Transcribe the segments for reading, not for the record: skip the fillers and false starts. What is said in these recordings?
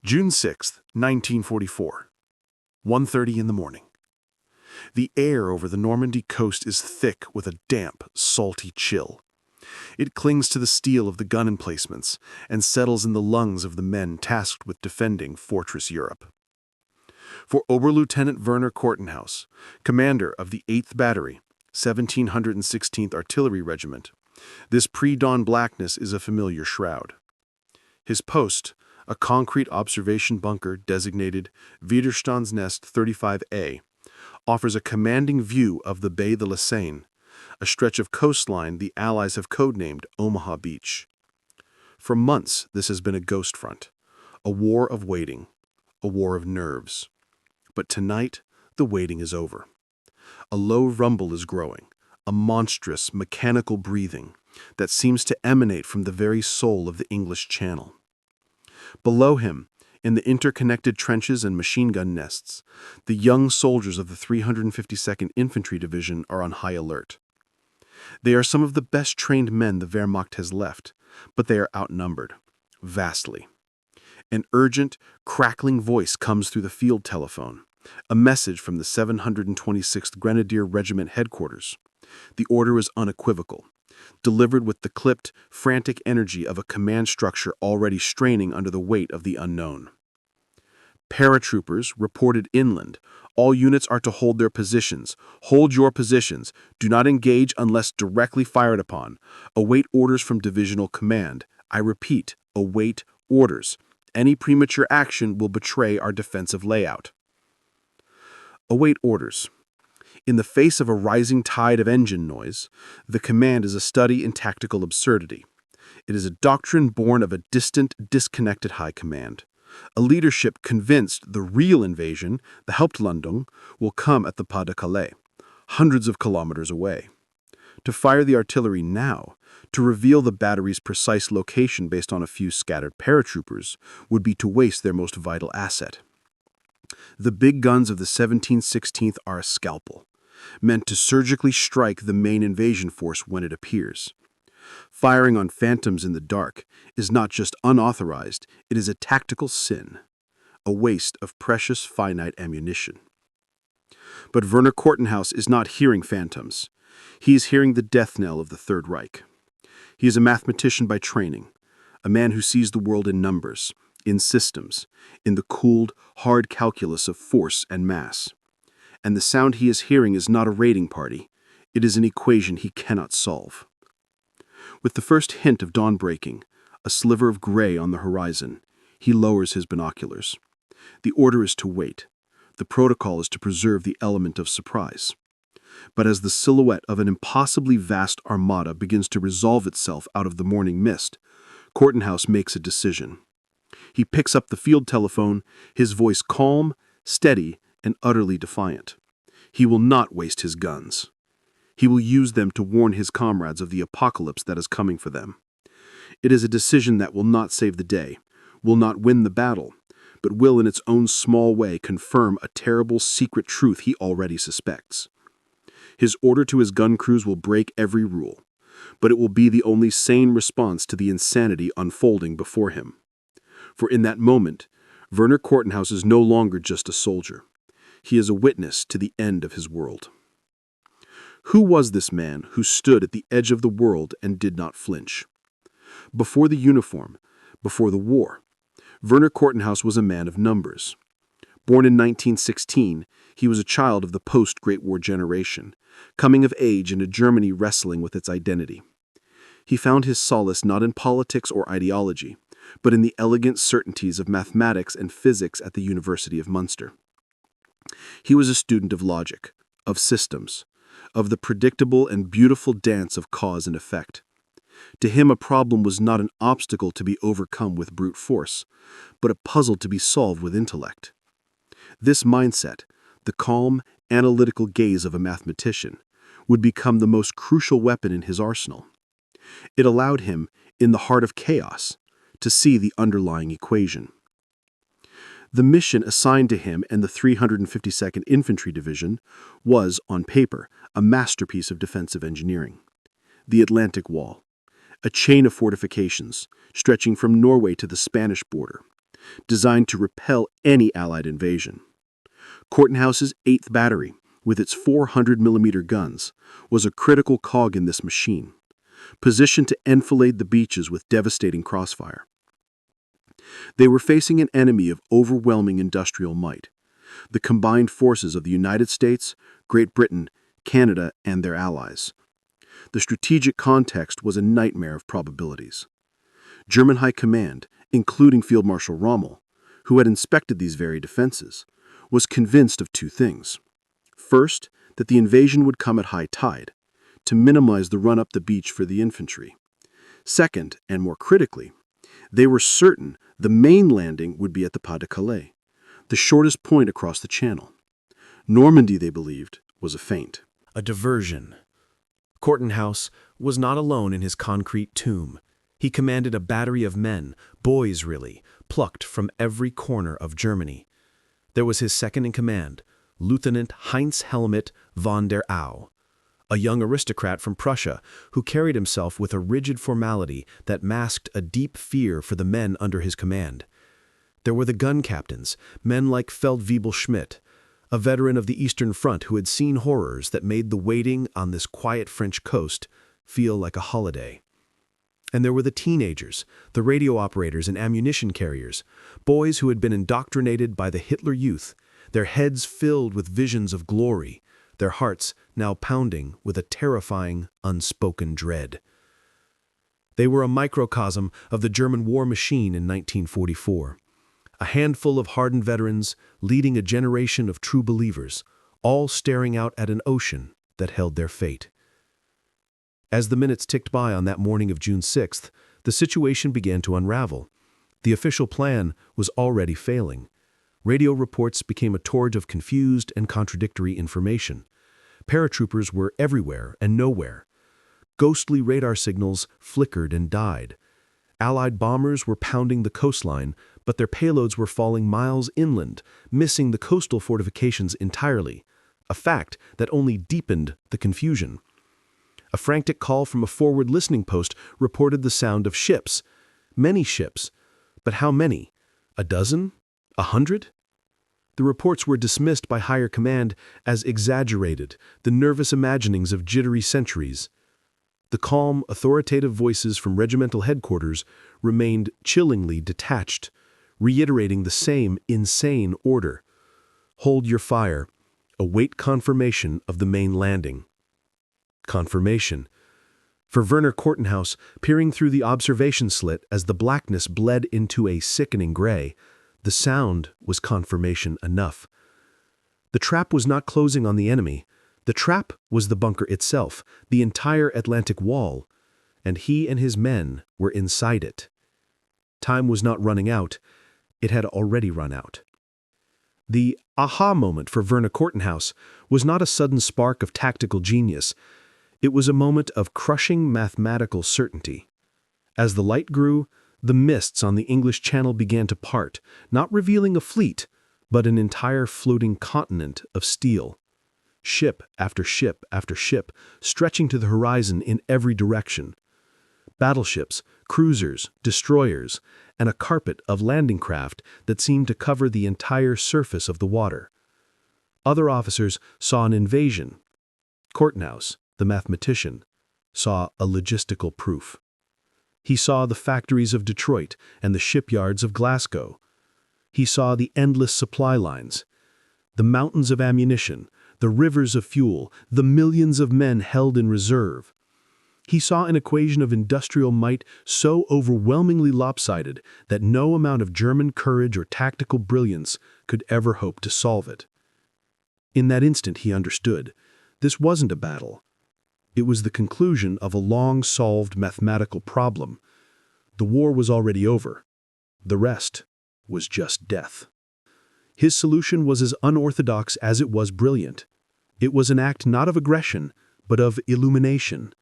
June 6, 1944, 1:30 in the morning. The air over the Normandy coast is thick with a damp, salty chill. It clings to the steel of the gun emplacements and settles in the lungs of the men tasked with defending Fortress Europe. For Oberleutnant Werner Kortenhaus, commander of the 8th Battery, 1716th Artillery Regiment, this pre-dawn blackness is a familiar shroud. His post, a concrete observation bunker designated Widerstandsnest 35A, offers a commanding view of the Baie de la Seine, a stretch of coastline the Allies have codenamed Omaha Beach. For months, this has been a ghost front, a war of waiting, a war of nerves. But tonight, the waiting is over. A low rumble is growing, a monstrous, mechanical breathing that seems to emanate from the very soul of the English Channel. Below him, in the interconnected trenches and machine gun nests, the young soldiers of the 352nd Infantry Division are on high alert. They are some of the best trained men the Wehrmacht has left, but they are outnumbered, vastly. An urgent, crackling voice comes through the field telephone, a message from the 726th Grenadier Regiment headquarters. The order is unequivocal, delivered with the clipped, frantic energy of a command structure already straining under the weight of the unknown. Paratroopers reported inland. All units are to hold their positions. Hold your positions. Do not engage unless directly fired upon. Await orders from divisional command. I repeat, await orders. Any premature action will betray our defensive layout. Await orders. In the face of a rising tide of engine noise, the command is a study in tactical absurdity. It is a doctrine born of a distant, disconnected high command. A leadership convinced the real invasion, the Hauptlandung, will come at the Pas de Calais, hundreds of kilometers away. To fire the artillery now, to reveal the battery's precise location based on a few scattered paratroopers, would be to waste their most vital asset. The big guns of the 1716th are a scalpel, meant to surgically strike the main invasion force when it appears. Firing on phantoms in the dark is not just unauthorized, it is a tactical sin, a waste of precious finite ammunition. But Werner Kortenhaus is not hearing phantoms. He is hearing the death knell of the Third Reich. He is a mathematician by training, a man who sees the world in numbers, in systems, in the cooled, hard calculus of force and mass. And the sound he is hearing is not a raiding party. It is an equation he cannot solve. With the first hint of dawn breaking, a sliver of gray on the horizon, he lowers his binoculars. The order is to wait. The protocol is to preserve the element of surprise. But as the silhouette of an impossibly vast armada begins to resolve itself out of the morning mist, Kortenhaus makes a decision. He picks up the field telephone, his voice calm, steady, and utterly defiant. He will not waste his guns. He will use them to warn his comrades of the apocalypse that is coming for them. It is a decision that will not save the day, will not win the battle, but will in its own small way confirm a terrible secret truth he already suspects. His order to his gun crews will break every rule, but it will be the only sane response to the insanity unfolding before him. For in that moment, Werner Kortenhaus is no longer just a soldier. He is a witness to the end of his world. Who was this man who stood at the edge of the world and did not flinch? Before the uniform, before the war, Werner Kortenhaus was a man of numbers. Born in 1916, he was a child of the post-Great War generation, coming of age in a Germany wrestling with its identity. He found his solace not in politics or ideology, but in the elegant certainties of mathematics and physics at the University of Munster. He was a student of logic, of systems, of the predictable and beautiful dance of cause and effect. To him, a problem was not an obstacle to be overcome with brute force, but a puzzle to be solved with intellect. This mindset, the calm, analytical gaze of a mathematician, would become the most crucial weapon in his arsenal. It allowed him, in the heart of chaos, to see the underlying equation. The mission assigned to him and the 352nd Infantry Division was, on paper, a masterpiece of defensive engineering. The Atlantic Wall, a chain of fortifications stretching from Norway to the Spanish border, designed to repel any Allied invasion. Kortenhaus's 8th Battery, with its 400mm guns, was a critical cog in this machine, positioned to enfilade the beaches with devastating crossfire. They were facing an enemy of overwhelming industrial might, the combined forces of the United States, Great Britain, Canada, and their allies. The strategic context was a nightmare of probabilities. German High Command, including Field Marshal Rommel, who had inspected these very defenses, was convinced of two things. First, that the invasion would come at high tide, to minimize the run up the beach for the infantry. Second, and more critically, they were certain the main landing would be at the Pas de Calais, the shortest point across the channel. Normandy, they believed, was a feint. A diversion. Kortenhaus was not alone in his concrete tomb. He commanded a battery of men, boys really, plucked from every corner of Germany. There was his second in command, Lieutenant Heinz Helmut von der Au, a young aristocrat from Prussia who carried himself with a rigid formality that masked a deep fear for the men under his command. There were the gun captains, men like Feldwebel Schmidt, a veteran of the Eastern Front who had seen horrors that made the waiting on this quiet French coast feel like a holiday. And there were the teenagers, the radio operators and ammunition carriers, boys who had been indoctrinated by the Hitler Youth, their heads filled with visions of glory, their hearts now pounding with a terrifying, unspoken dread. They were a microcosm of the German war machine in 1944. A handful of hardened veterans leading a generation of true believers, all staring out at an ocean that held their fate. As the minutes ticked by on that morning of June 6th, the situation began to unravel. The official plan was already failing. Radio reports became a torrent of confused and contradictory information. Paratroopers were everywhere and nowhere. Ghostly radar signals flickered and died. Allied bombers were pounding the coastline, but their payloads were falling miles inland, missing the coastal fortifications entirely, a fact that only deepened the confusion. A frantic call from a forward listening post reported the sound of ships. Many ships. But how many? A dozen? 100? The reports were dismissed by higher command as exaggerated, the nervous imaginings of jittery centuries. The calm, authoritative voices from regimental headquarters remained chillingly detached, reiterating the same insane order. Hold your fire. Await confirmation of the main landing. Confirmation. For Werner Kortenhaus, peering through the observation slit as the blackness bled into a sickening gray, the sound was confirmation enough. The trap was not closing on the enemy. The trap was the bunker itself, the entire Atlantic wall, and he and his men were inside it. Time was not running out. It had already run out. The aha moment for Werner Kortenhaus was not a sudden spark of tactical genius. It was a moment of crushing mathematical certainty. As the light grew, the mists on the English Channel began to part, not revealing a fleet, but an entire floating continent of steel. Ship after ship after ship, stretching to the horizon in every direction. Battleships, cruisers, destroyers, and a carpet of landing craft that seemed to cover the entire surface of the water. Other officers saw an invasion. Kortenhaus, the mathematician, saw a logistical proof. He saw the factories of Detroit and the shipyards of Glasgow. He saw the endless supply lines, the mountains of ammunition, the rivers of fuel, the millions of men held in reserve. He saw an equation of industrial might so overwhelmingly lopsided that no amount of German courage or tactical brilliance could ever hope to solve it. In that instant he understood. This wasn't a battle. It was the conclusion of a long-solved mathematical problem. The war was already over. The rest was just death. His solution was as unorthodox as it was brilliant. It was an act not of aggression, but of illumination.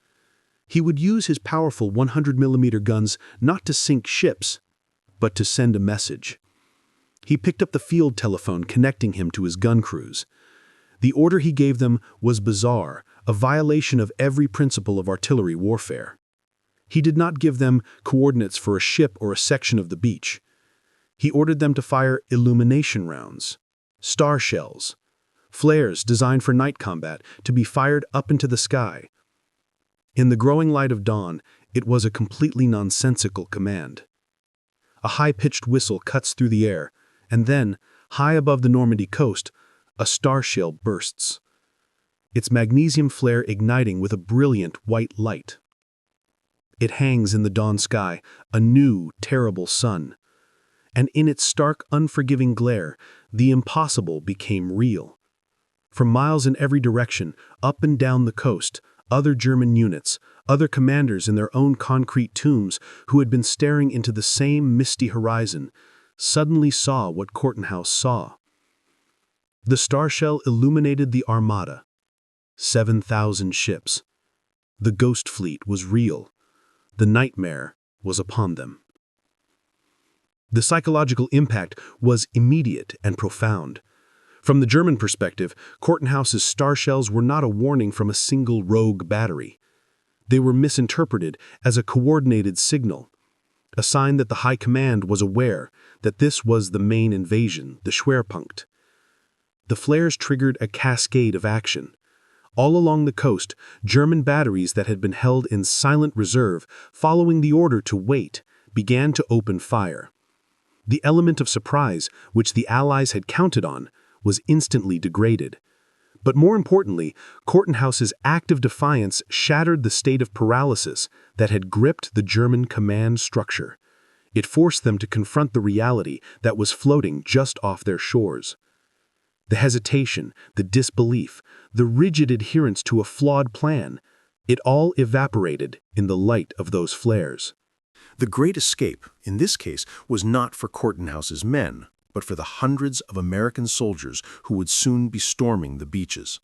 He would use his powerful 100mm guns not to sink ships, but to send a message. He picked up the field telephone connecting him to his gun crews. The order he gave them was bizarre, a violation of every principle of artillery warfare. He did not give them coordinates for a ship or a section of the beach. He ordered them to fire illumination rounds, star shells, flares designed for night combat to be fired up into the sky. In the growing light of dawn, it was a completely nonsensical command. A high-pitched whistle cuts through the air, and then, high above the Normandy coast, a star shell bursts, its magnesium flare igniting with a brilliant white light. It hangs in the dawn sky, a new, terrible sun. And in its stark, unforgiving glare, the impossible became real. For miles in every direction, up and down the coast, other German units, other commanders in their own concrete tombs who had been staring into the same misty horizon, suddenly saw what Kortenhaus saw. The star shell illuminated the armada. 7,000 ships. The ghost fleet was real. The nightmare was upon them. The psychological impact was immediate and profound. From the German perspective, Kortenhaus's star shells were not a warning from a single rogue battery. They were misinterpreted as a coordinated signal, a sign that the High Command was aware that this was the main invasion, the Schwerpunkt. The flares triggered a cascade of action. All along the coast, German batteries that had been held in silent reserve, following the order to wait, began to open fire. The element of surprise, which the Allies had counted on, was instantly degraded. But more importantly, Kortenhaus's act of defiance shattered the state of paralysis that had gripped the German command structure. It forced them to confront the reality that was floating just off their shores. The hesitation, the disbelief, the rigid adherence to a flawed plan, it all evaporated in the light of those flares. The Great Escape, in this case, was not for Kortenhaus's men, but for the hundreds of American soldiers who would soon be storming the beaches.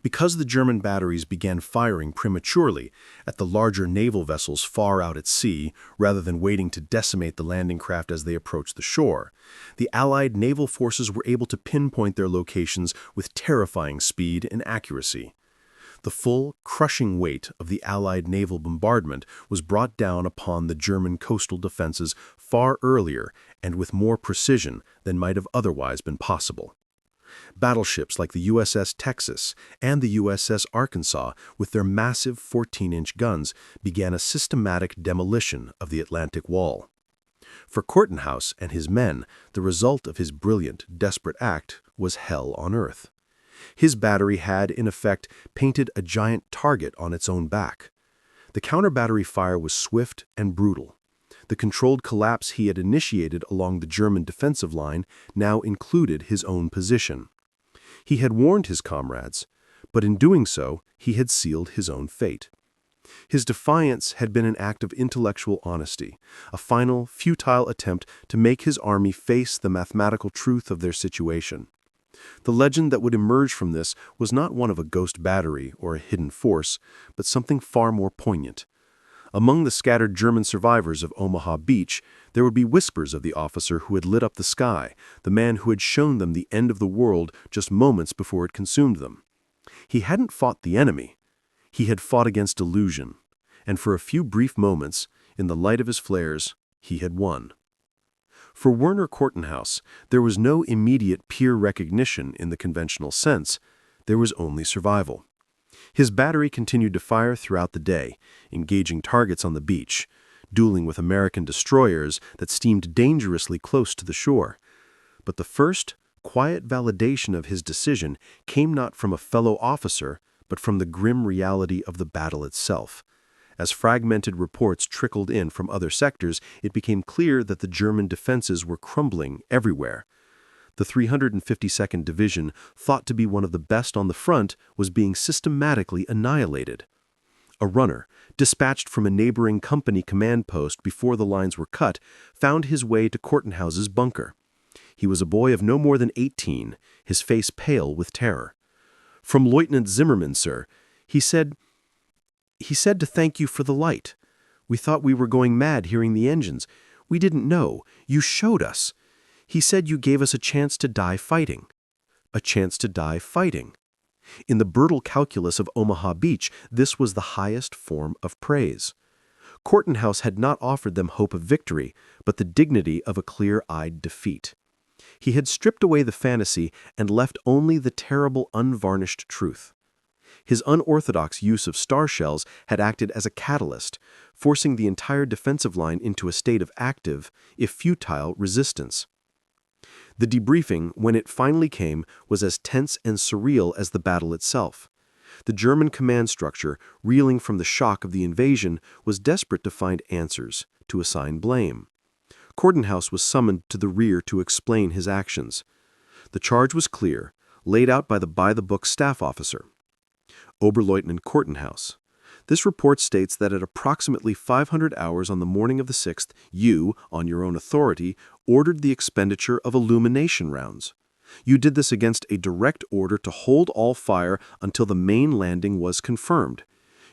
Because the German batteries began firing prematurely at the larger naval vessels far out at sea, rather than waiting to decimate the landing craft as they approached the shore, the Allied naval forces were able to pinpoint their locations with terrifying speed and accuracy. The full, crushing weight of the Allied naval bombardment was brought down upon the German coastal defenses far earlier and with more precision than might have otherwise been possible. Battleships like the USS Texas and the USS Arkansas, with their massive 14-inch guns, began a systematic demolition of the Atlantic Wall. For Kortenhaus and his men, the result of his brilliant, desperate act was hell on earth. His battery had, in effect, painted a giant target on its own back. The counter-battery fire was swift and brutal. The controlled collapse he had initiated along the German defensive line now included his own position. He had warned his comrades, but in doing so, he had sealed his own fate. His defiance had been an act of intellectual honesty, a final, futile attempt to make his army face the mathematical truth of their situation. The legend that would emerge from this was not one of a ghost battery or a hidden force, but something far more poignant. Among the scattered German survivors of Omaha Beach, there would be whispers of the officer who had lit up the sky, the man who had shown them the end of the world just moments before it consumed them. He hadn't fought the enemy. He had fought against illusion, and for a few brief moments, in the light of his flares, he had won. For Werner Kortenhaus, there was no immediate peer recognition in the conventional sense. There was only survival. His battery continued to fire throughout the day, engaging targets on the beach, dueling with American destroyers that steamed dangerously close to the shore. But the first, quiet validation of his decision came not from a fellow officer, but from the grim reality of the battle itself. As fragmented reports trickled in from other sectors, it became clear that the German defenses were crumbling everywhere. The 352nd Division, thought to be one of the best on the front, was being systematically annihilated. A runner, dispatched from a neighboring company command post before the lines were cut, found his way to Kortenhaus's bunker. He was a boy of no more than 18, his face pale with terror. "From Lieutenant Zimmerman, sir," he said to thank you for the light. We thought we were going mad hearing the engines. We didn't know. You showed us. He said you gave us a chance to die fighting. A chance to die fighting. In the brutal calculus of Omaha Beach, this was the highest form of praise. Kortenhaus had not offered them hope of victory, but the dignity of a clear-eyed defeat. He had stripped away the fantasy and left only the terrible, unvarnished truth. His unorthodox use of star shells had acted as a catalyst, forcing the entire defensive line into a state of active, if futile, resistance. The debriefing, when it finally came, was as tense and surreal as the battle itself. The German command structure, reeling from the shock of the invasion, was desperate to find answers, to assign blame. Kortenhaus was summoned to the rear to explain his actions. The charge was clear, laid out by the by-the-book staff officer, Oberleutnant Kortenhaus. This report states that at approximately 500 hours on the morning of the 6th, you, on your own authority, ordered the expenditure of illumination rounds. You did this against a direct order to hold all fire until the main landing was confirmed.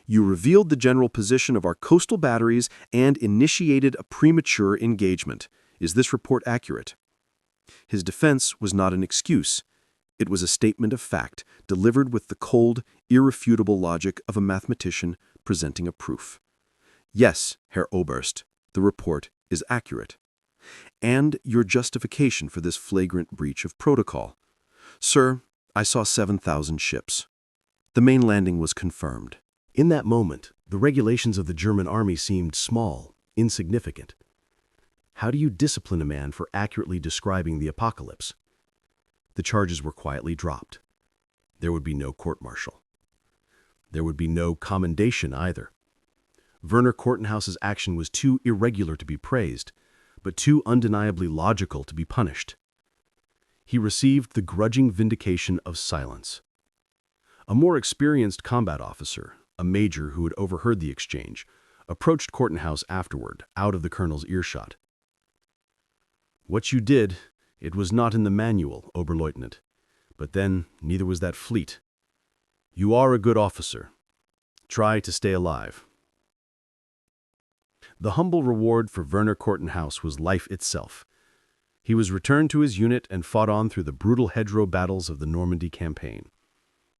You revealed the general position of our coastal batteries and initiated a premature engagement. Is this report accurate? His defense was not an excuse. It was a statement of fact, delivered with the cold, irrefutable logic of a mathematician presenting a proof. Yes, Herr Oberst, the report is accurate. And your justification for this flagrant breach of protocol. Sir, I saw 7,000 ships. The main landing was confirmed. In that moment, the regulations of the German army seemed small, insignificant. How do you discipline a man for accurately describing the apocalypse? The charges were quietly dropped. There would be no court-martial. There would be no commendation either. Werner Kortenhaus's action was too irregular to be praised, but too undeniably logical to be punished. He received the grudging vindication of silence. A more experienced combat officer, a major who had overheard the exchange, approached Kortenhaus afterward, out of the colonel's earshot. What you did, it was not in the manual, Oberleutnant, but then neither was that fleet. You are a good officer. Try to stay alive. The humble reward for Werner Kortenhaus was life itself. He was returned to his unit and fought on through the brutal hedgerow battles of the Normandy campaign.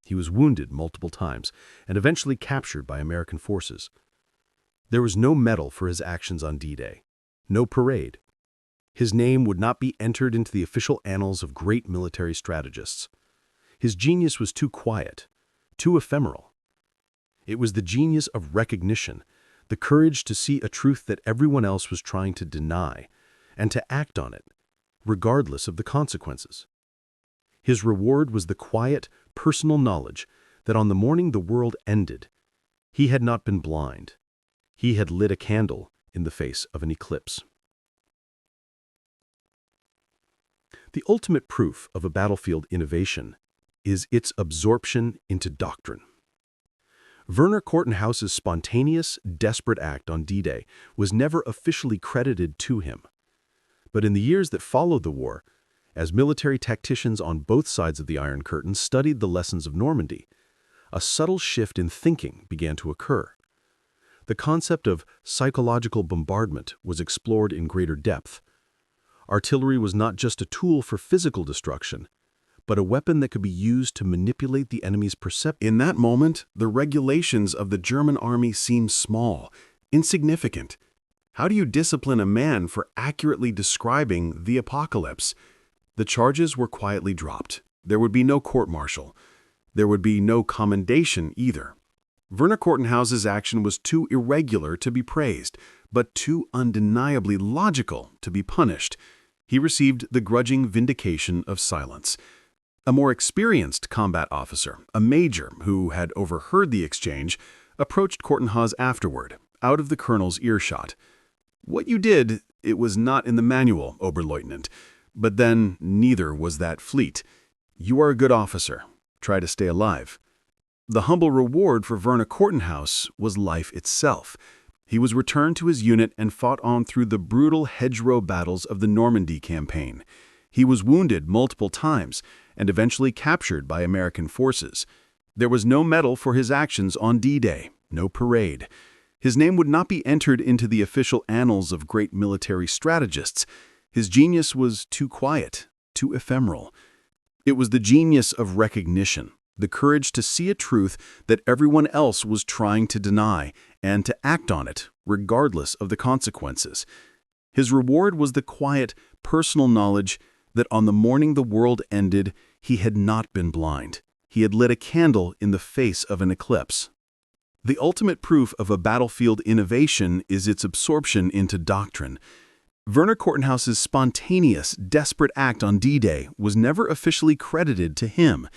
He was wounded multiple times and eventually captured by American forces. There was no medal for his actions on D-Day, no parade. His name would not be entered into the official annals of great military strategists. His genius was too quiet, too ephemeral. It was the genius of recognition, the courage to see a truth that everyone else was trying to deny, and to act on it, regardless of the consequences. His reward was the quiet, personal knowledge that on the morning the world ended, he had not been blind. He had lit a candle in the face of an eclipse. The ultimate proof of a battlefield innovation is its absorption into doctrine. Werner Kortenhaus's spontaneous, desperate act on D-Day was never officially credited to him. But in the years that followed the war, as military tacticians on both sides of the Iron Curtain studied the lessons of Normandy, a subtle shift in thinking began to occur. The concept of psychological bombardment was explored in greater depth. Artillery was not just a tool for physical destruction, but a weapon that could be used to manipulate the enemy's perception. In that moment, the regulations of the German army seemed small, insignificant. How do you discipline a man for accurately describing the apocalypse? The charges were quietly dropped. There would be no court-martial. There would be no commendation either. Werner Kortenhaus's action was too irregular to be praised, but too undeniably logical to be punished. He received the grudging vindication of silence. A more experienced combat officer, a major who had overheard the exchange, approached Kortenhaus afterward, out of the colonel's earshot. What you did, it was not in the manual, Oberleutnant, but then neither was that fleet. You are a good officer. Try to stay alive. The humble reward for Werner Kortenhaus was life itself. He was returned to his unit and fought on through the brutal hedgerow battles of the Normandy campaign. He was wounded multiple times and eventually captured by American forces. There was no medal for his actions on D-Day, no parade. His name would not be entered into the official annals of great military strategists. His genius was too quiet, too ephemeral. It was the genius of recognition, the courage to see a truth that everyone else was trying to deny, and to act on it, regardless of the consequences. His reward was the quiet, personal knowledge that on the morning the world ended, he had not been blind. He had lit a candle in the face of an eclipse. The ultimate proof of a battlefield innovation is its absorption into doctrine. Werner Kortenhaus's spontaneous, desperate act on D-Day was never officially credited to him.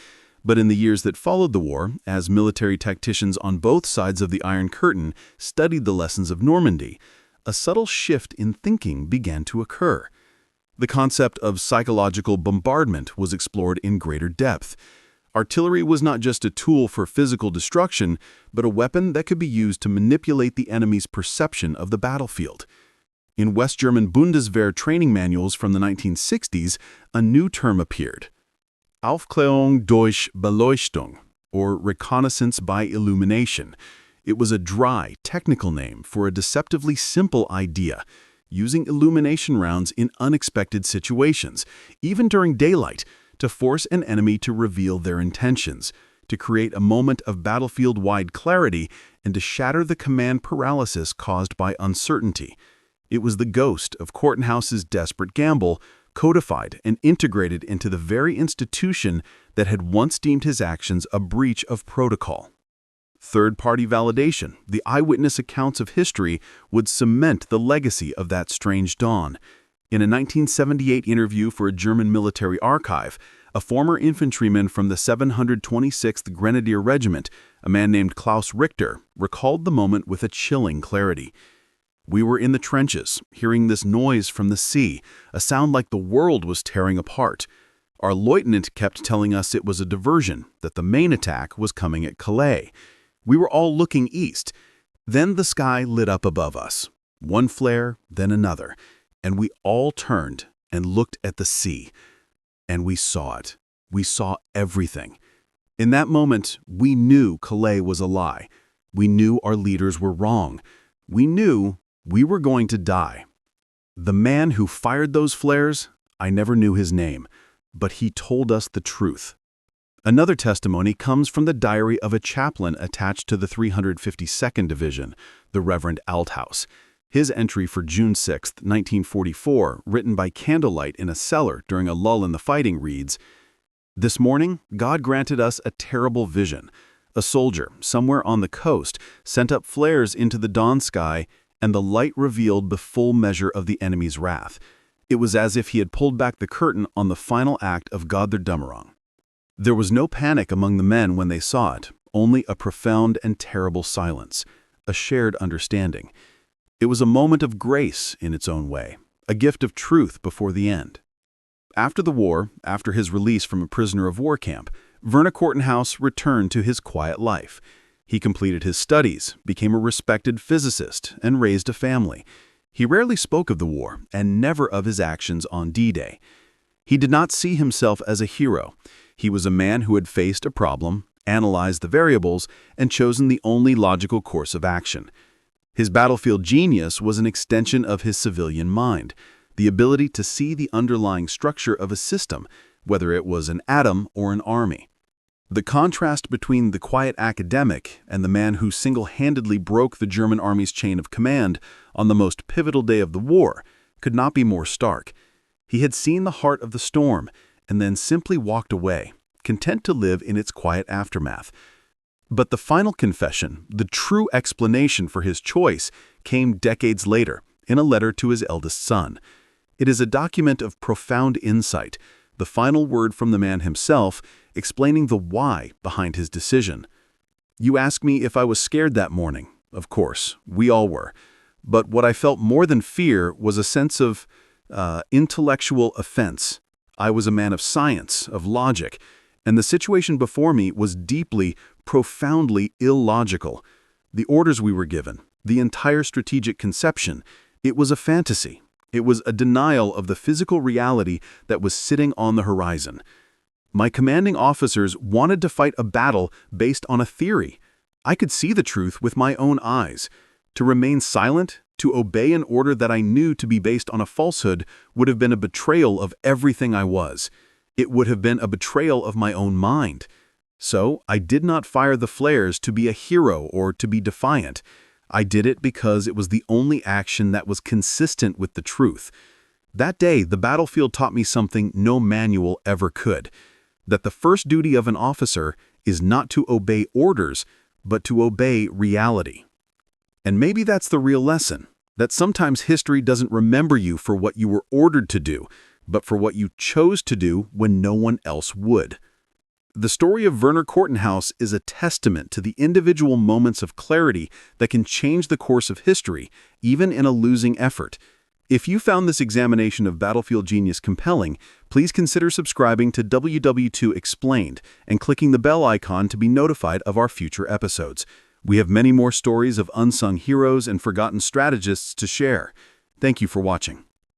But in the years that followed the war, as military tacticians on both sides of the Iron Curtain studied the lessons of Normandy, a subtle shift in thinking began to occur. The concept of psychological bombardment was explored in greater depth. Artillery was not just a tool for physical destruction, but a weapon that could be used to manipulate the enemy's perception of the battlefield. In West German Bundeswehr training manuals from the 1960s, a new term appeared: Aufklärung durch Beleuchtung, or reconnaissance by illumination. It was a dry, technical name for a deceptively simple idea: using illumination rounds in unexpected situations, even during daylight, to force an enemy to reveal their intentions, to create a moment of battlefield-wide clarity, and to shatter the command paralysis caused by uncertainty. It was the ghost of Kortenhaus's desperate gamble, codified and integrated into the very institution that had once deemed his actions a breach of protocol. Third-party validation, the eyewitness accounts of history, would cement the legacy of that strange dawn. In a 1978 interview for a German military archive, a former infantryman from the 726th Grenadier Regiment, a man named Klaus Richter, recalled the moment with a chilling clarity. "We were in the trenches, hearing this noise from the sea, a sound like the world was tearing apart. Our lieutenant kept telling us it was a diversion, that the main attack was coming at Calais. We were all looking east. Then the sky lit up above us. One flare, then another. And we all turned and looked at the sea. And we saw it. We saw everything. In that moment, we knew Calais was a lie. We knew our leaders were wrong. We knew we were going to die. The man who fired those flares, I never knew his name, but he told us the truth." Another testimony comes from the diary of a chaplain attached to the 352nd Division, the Reverend Althaus. His entry for June 6, 1944, written by candlelight in a cellar during a lull in the fighting, reads, "This morning, God granted us a terrible vision. A soldier, somewhere on the coast, sent up flares into the dawn sky, and the light revealed the full measure of the enemy's wrath. It was as if he had pulled back the curtain on the final act of Götterdämmerung. There was no panic among the men when they saw it, only a profound and terrible silence, a shared understanding. It was a moment of grace in its own way, a gift of truth before the end." After the war, after his release from a prisoner of war camp, Werner Kortenhaus returned to his quiet life. He completed his studies, became a respected physicist, and raised a family. He rarely spoke of the war, and never of his actions on D-Day. He did not see himself as a hero. He was a man who had faced a problem, analyzed the variables, and chosen the only logical course of action. His battlefield genius was an extension of his civilian mind, the ability to see the underlying structure of a system, whether it was an atom or an army. The contrast between the quiet academic and the man who single-handedly broke the German army's chain of command on the most pivotal day of the war could not be more stark. He had seen the heart of the storm and then simply walked away, content to live in its quiet aftermath. But the final confession, the true explanation for his choice, came decades later in a letter to his eldest son. It is a document of profound insight, the final word from the man himself, explaining the why behind his decision. "You ask me if I was scared that morning. Of course, we all were. But what I felt more than fear was a sense of intellectual offense. I was a man of science, of logic, and the situation before me was deeply, profoundly illogical. The orders we were given, the entire strategic conception, it was a fantasy. It was a denial of the physical reality that was sitting on the horizon. My commanding officers wanted to fight a battle based on a theory. I could see the truth with my own eyes. To remain silent, to obey an order that I knew to be based on a falsehood, would have been a betrayal of everything I was. It would have been a betrayal of my own mind. So I did not fire the flares to be a hero or to be defiant. I did it because it was the only action that was consistent with the truth. That day, the battlefield taught me something no manual ever could, that the first duty of an officer is not to obey orders, but to obey reality. And maybe that's the real lesson, that sometimes history doesn't remember you for what you were ordered to do, but for what you chose to do when no one else would. The story of Werner Kortenhaus is a testament to the individual moments of clarity that can change the course of history, even in a losing effort. If you found this examination of battlefield genius compelling, please consider subscribing to WW2 Explained and clicking the bell icon to be notified of our future episodes. We have many more stories of unsung heroes and forgotten strategists to share. Thank you for watching.